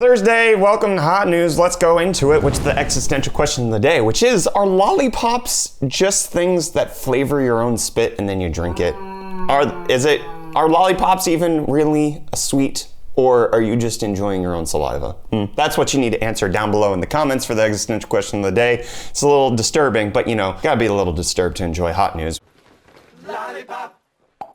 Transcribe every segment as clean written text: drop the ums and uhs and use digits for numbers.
Thursday, welcome to Hot News. Let's go into it, which is the existential question of the day, which is, are lollipops just things that flavor your own spit and then you drink it? Are lollipops even really a sweet, or are you just enjoying your own saliva? That's what you need to answer down below in the comments for the existential question of the day. It's a little disturbing, but you know, gotta be a little disturbed to enjoy hot news. Lollipop.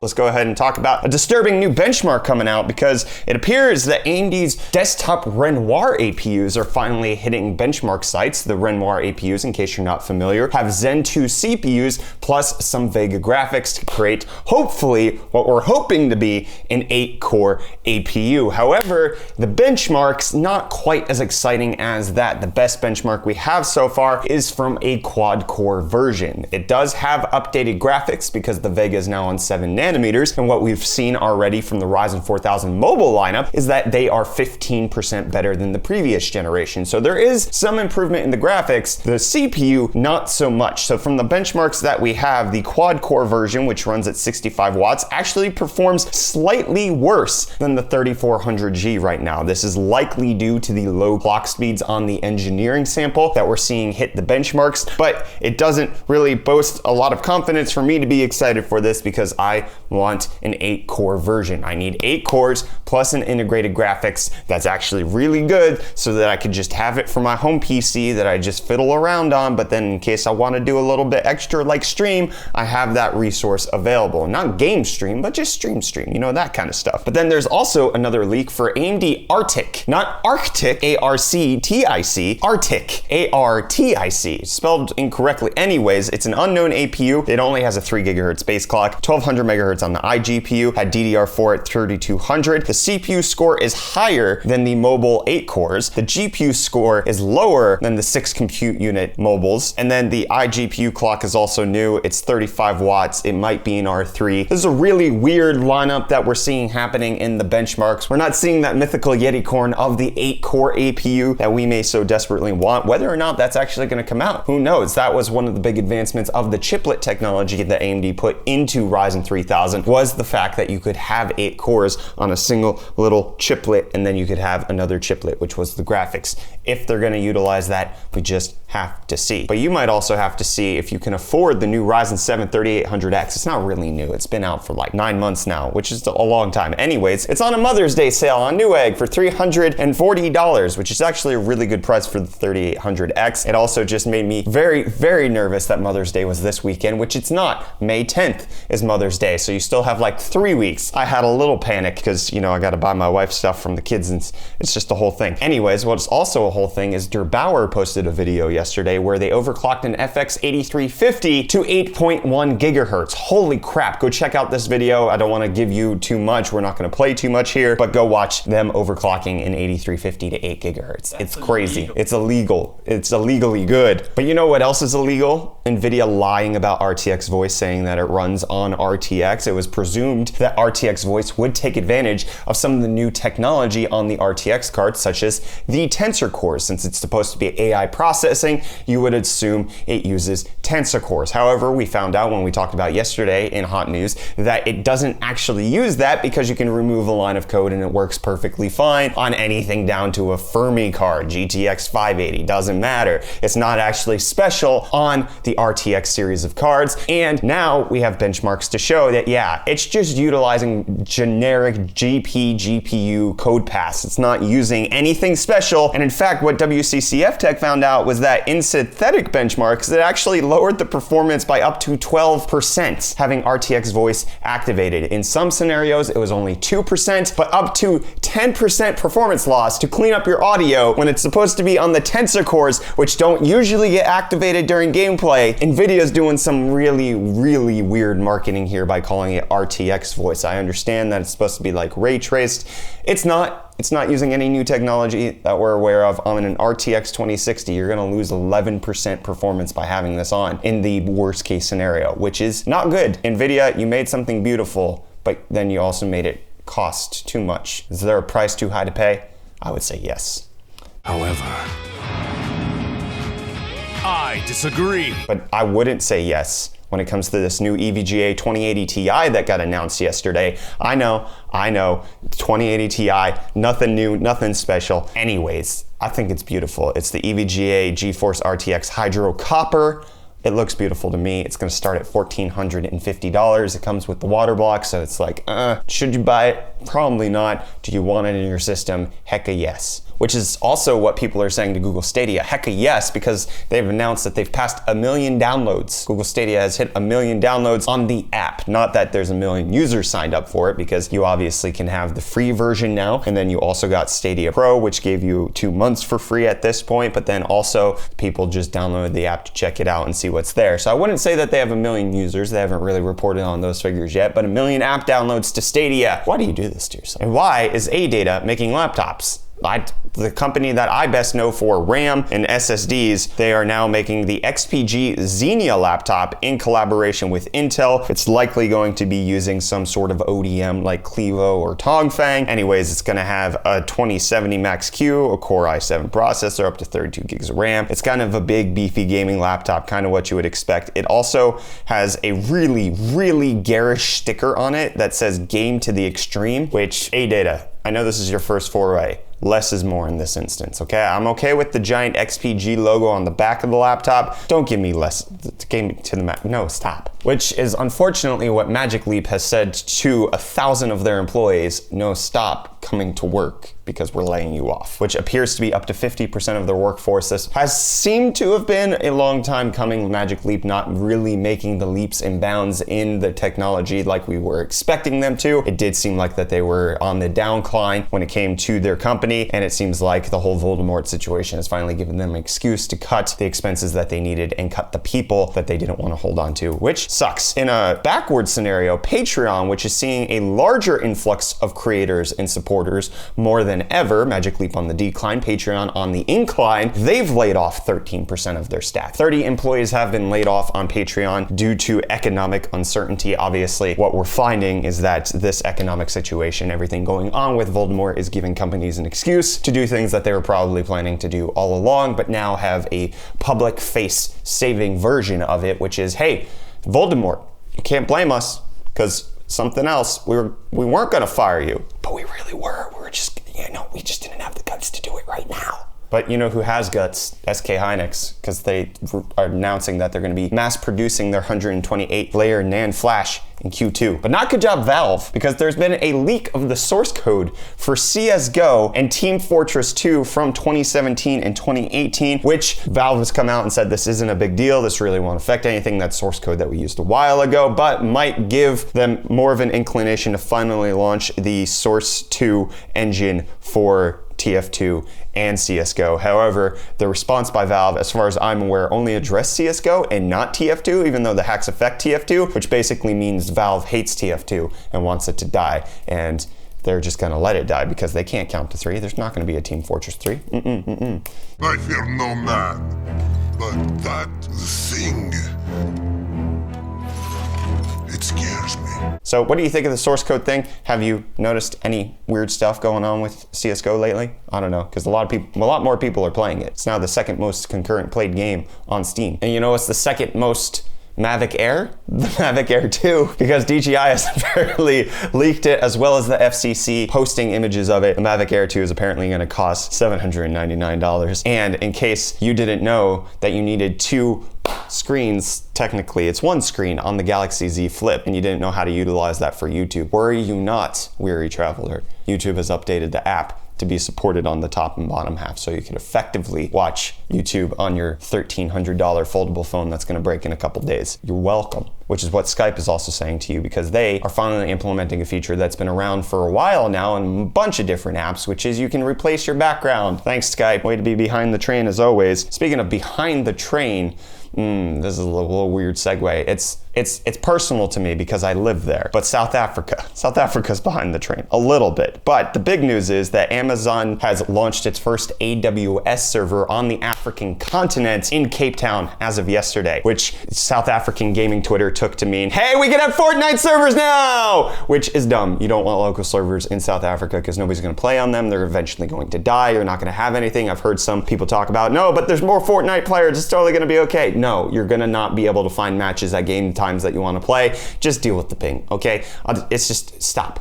Let's go ahead and talk about a disturbing new benchmark coming out, because it appears that AMD's desktop Renoir APUs are finally hitting benchmark sites. The Renoir APUs, in case you're not familiar, have Zen 2 CPUs plus some VEGA graphics to create, hopefully, what we're hoping to be an 8-core APU. However, the benchmark's not quite as exciting as that. The best benchmark we have so far is from a quad-core version. It does have updated graphics because the VEGA is now on 7 nanometers. And what we've seen already from the Ryzen 4000 mobile lineup is that they are 15% better than the previous generation. So there is some improvement in the graphics. The CPU, not so much. So from the benchmarks that we have, the quad-core version, which runs at 65 watts, actually performs slightly worse than the 3400G right now. This is likely due to the low clock speeds on the engineering sample that we're seeing hit the benchmarks, but it doesn't really boast a lot of confidence for me to be excited for this, because I want an 8-core version. I need 8 cores plus an integrated graphics that's actually really good, so that I could just have it for my home PC that I just fiddle around on, but then in case I want to do a little bit extra like stream, I have that resource available. Not game stream, but just stream, you know, that kind of stuff. But then there's also another leak for AMD ARTIC, not Arctic, A-R-C-T-I-C, ARTIC, A-R-T-I-C, spelled incorrectly. Anyways, it's an unknown APU. It only has a 3 GHz base clock, 1200 megahertz on the iGPU, had DDR4 at 3200. The CPU score is higher than the mobile 8 cores. The GPU score is lower than the 6 compute unit mobiles. And then the iGPU clock is also new. It's 35 watts. It might be an R3. This is a really weird lineup that we're seeing happening in the benchmarks. We're not seeing that mythical Yeti corn of the 8-core APU that we may so desperately want. Whether or not that's actually going to come out, who knows? That was one of the big advancements of the chiplet technology that AMD put into Ryzen 3000, was the fact that you could have 8 cores on a single little chiplet, and then you could have another chiplet, which was the graphics. If they're going to utilize that, we just have to see. But you might also have to see if you can afford the new Ryzen 7 3800X. It's not really new. It's been out for like 9 months now, which is a long time. Anyways, it's on a Mother's Day sale on Newegg for $340, which is actually a really good price for the 3800X. It also just made me very, very nervous that Mother's Day was this weekend, which it's not. May 10th is Mother's Day, so you still have like 3 weeks. I had a little panic because, you know, I got to buy my wife stuff from the kids, and it's just a whole thing. Anyways, what's also a whole thing is Der Bauer posted a video yesterday where they overclocked an FX 8350 to 8.1 gigahertz. Holy crap, go check out this video. I don't want to give you too much. We're not going to play too much here, but go watch them overclocking an 8350 to 8 gigahertz. It's crazy. Illegal. It's illegal. It's illegally good. But you know what else is illegal? NVIDIA lying about RTX Voice, saying that it runs on RTX. It was presumed that RTX Voice would take advantage of some of the new technology on the RTX cards, such as the tensor cores. Since it's supposed to be AI processing, you would assume it uses tensor cores. However, we found out when we talked about yesterday in Hot News that it doesn't actually use that, because you can remove a line of code and it works perfectly fine on anything down to a Fermi card, GTX 580, doesn't matter. It's not actually special on the RTX series of cards. And now we have benchmarks to show that, yeah, it's just utilizing generic GPU code paths. It's not using anything special. And in fact, what WCCF Tech found out was that in synthetic benchmarks, it actually lowered the performance by up to 12% having RTX Voice activated. In some scenarios, it was only 2%, but up to 10% performance loss to clean up your audio when it's supposed to be on the tensor cores, which don't usually get activated during gameplay. NVIDIA's doing some really, really weird marketing here by calling it RTX Voice. I understand that it's supposed to be like ray traced. It's not. It's not using any new technology that we're aware of. On an RTX 2060, you're gonna lose 11% performance by having this on in the worst case scenario, which is not good. NVIDIA, you made something beautiful, but then you also made it cost too much. Is there a price too high to pay? I would say yes. However, I disagree. But I wouldn't say yes when it comes to this new EVGA 2080 Ti that got announced yesterday. I know, 2080 Ti, nothing new, nothing special. Anyways, I think it's beautiful. It's the EVGA GeForce RTX Hydro Copper. It looks beautiful to me. It's gonna start at $1,450. It comes with the water block, so it's like, should you buy it? Probably not. Do you want it in your system? Hecka yes. Which is also what people are saying to Google Stadia. Hecka yes, because they've announced that they've passed 1 million downloads. Google Stadia has hit 1 million downloads on the app. Not that there's 1 million users signed up for it, because you obviously can have the free version now, and then you also got Stadia Pro, which gave you 2 months for free at this point, but then also people just downloaded the app to check it out and see what's there. So I wouldn't say that they have 1 million users. They haven't really reported on those figures yet, but 1 million app downloads to Stadia. Why do you do this to yourself? And why is ADATA making laptops? The company that I best know for RAM and SSDs, they are now making the XPG Xenia laptop in collaboration with Intel. It's likely going to be using some sort of ODM like Clevo or Tongfang. Anyways, it's gonna have a 2070 Max-Q, a Core i7 processor, up to 32 gigs of RAM. It's kind of a big, beefy gaming laptop, kind of what you would expect. It also has a really, really garish sticker on it that says "Game to the Extreme," which, ADATA, I know this is your first foray. Less is more in this instance, okay? I'm okay with the giant XPG logo on the back of the laptop. Don't give me less, give me to the max. No, stop. Which is unfortunately what Magic Leap has said to 1,000 of their employees. No, stop coming to work because we're laying you off. Which appears to be up to 50% of their workforce. This has seemed to have been a long time coming. Magic Leap not really making the leaps and bounds in the technology like we were expecting them to. It did seem like that they were on the downcline when it came to their company, and it seems like the whole Voldemort situation has finally given them an excuse to cut the expenses that they needed and cut the people that they didn't want to hold on to, which sucks. In a backward scenario, Patreon, which is seeing a larger influx of creators and supporters more than ever, Magic Leap on the decline, Patreon on the incline, they've laid off 13% of their staff. 30 employees have been laid off on Patreon due to economic uncertainty. Obviously, what we're finding is that this economic situation, everything going on with Voldemort, is giving companies an excuse to do things that they were probably planning to do all along, but now have a public face-saving version of it, which is, hey, Voldemort, you can't blame us, because something else, we weren't gonna fire you, but we really were. We were just, we just didn't have the guts to do it right now. But you know who has guts? SK Hynix, because they are announcing that they're going to be mass producing their 128-layer NAND flash in Q2. But not good job Valve, because there's been a leak of the source code for CSGO and Team Fortress 2 from 2017 and 2018, which Valve has come out and said this isn't a big deal, this really won't affect anything, that's source code that we used a while ago, but might give them more of an inclination to finally launch the Source 2 engine for TF2 and CSGO. However, the response by Valve, as far as I'm aware, only addressed CSGO and not TF2, even though the hacks affect TF2, which basically means Valve hates TF2 and wants it to die. And they're just gonna let it die because they can't count to 3. There's not gonna be a Team Fortress 3. I fear no man, but that thing, it scares me. So what do you think of the source code thing? Have you noticed any weird stuff going on with CSGO lately? I don't know, because a lot more people are playing it. It's now the second most concurrent played game on Steam. And you know what's the second most Mavic Air? The Mavic Air 2, because DJI has apparently leaked it, as well as the FCC posting images of it. The Mavic Air 2 is apparently going to cost $799. And in case you didn't know that you needed 2 screens, technically it's 1 screen on the Galaxy Z Flip, and you didn't know how to utilize that for YouTube, worry you not, weary traveler. YouTube has updated the app to be supported on the top and bottom half, so you can effectively watch YouTube on your $1,300 foldable phone that's going to break in a couple days. You're welcome. Which is what Skype is also saying to you, because they are finally implementing a feature that's been around for a while now in a bunch of different apps, which is you can replace your background. Thanks, Skype. Way to be behind the train as always. Speaking of behind the train, this is a little weird segue. It's personal to me because I live there. But South Africa's behind the train a little bit. But the big news is that Amazon has launched its first AWS server on the App African continent in Cape Town as of yesterday, which South African gaming Twitter took to mean, hey, we can have Fortnite servers now, which is dumb. You don't want local servers in South Africa because nobody's going to play on them. They're eventually going to die. You're not going to have anything. I've heard some people talk about, no, but there's more Fortnite players. It's totally going to be okay. No, you're going to not be able to find matches at game times that you want to play. Just deal with the ping, okay? It's just stop.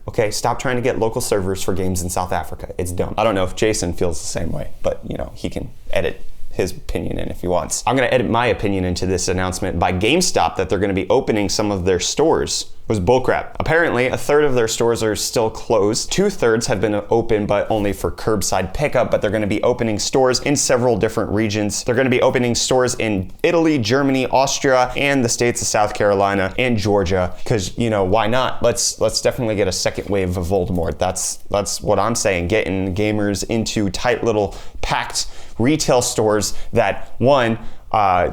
Okay, stop trying to get local servers for games in South Africa. It's dumb. I don't know if Jason feels the same way, but you know, he can edit his opinion in if he wants. I'm gonna edit my opinion into this announcement by GameStop that they're gonna be opening some of their stores. It was bullcrap. Apparently, a third of their stores are still closed. 2/3 have been open, but only for curbside pickup, but they're gonna be opening stores in several different regions. They're gonna be opening stores in Italy, Germany, Austria, and the states of South Carolina and Georgia, because, you know, why not? Let's definitely get a second wave of Voldemort. That's what I'm saying, getting gamers into tight little packed retail stores that, one,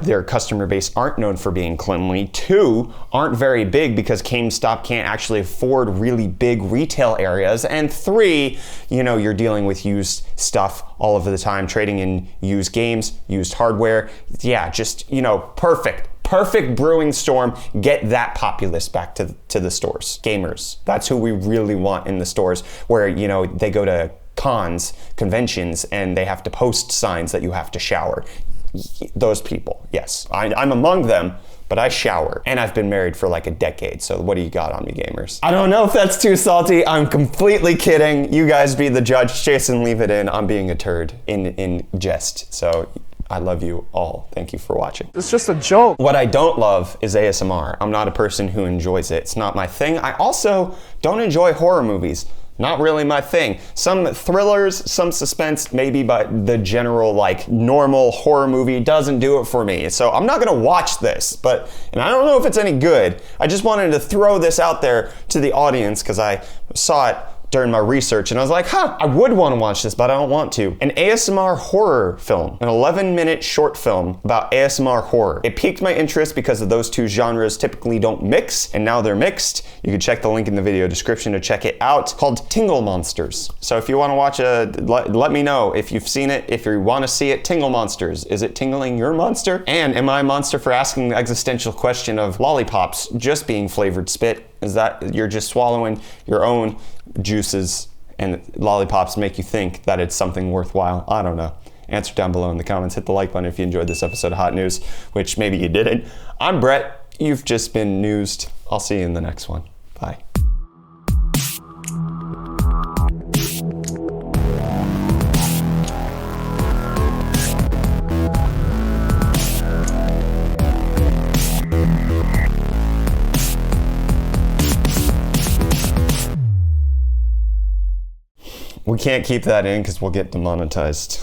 their customer base aren't known for being cleanly. 2, aren't very big because GameStop can't actually afford really big retail areas. And 3, you know, you're dealing with used stuff all of the time, trading in used games, used hardware. Yeah, just, you know, perfect brewing storm. Get that populace back to the stores. Gamers. That's who we really want in the stores, where, you know, they go to cons, conventions, and they have to post signs that you have to shower. Those people, yes. I'm among them, but I shower. And I've been married for like a decade, so what do you got on me, gamers? I don't know if that's too salty. I'm completely kidding. You guys be the judge. Jason, leave it in. I'm being a turd in jest. So I love you all. Thank you for watching. It's just a joke. What I don't love is ASMR. I'm not a person who enjoys it. It's not my thing. I also don't enjoy horror movies. Not really my thing. Some thrillers, some suspense, maybe, but the general, like, normal horror movie doesn't do it for me. So I'm not gonna watch this, and I don't know if it's any good. I just wanted to throw this out there to the audience because I saw it during my research, and I was like, I would want to watch this, but I don't want to. An ASMR horror film, an 11-minute short film about ASMR horror. It piqued my interest because of those two genres typically don't mix, and now they're mixed. You can check the link in the video description to check it out, called Tingle Monsters. So if you want to watch let me know if you've seen it, if you want to see it. Tingle Monsters. Is it tingling your monster? And am I a monster for asking the existential question of lollipops just being flavored spit? Is that you're just swallowing your own juices and lollipops make you think that it's something worthwhile? I don't know. Answer down below in the comments. Hit the like button if you enjoyed this episode of Hot News, which maybe you didn't. I'm Brett. You've just been newsed. I'll see you in the next one. Bye. We can't keep that in because we'll get demonetized.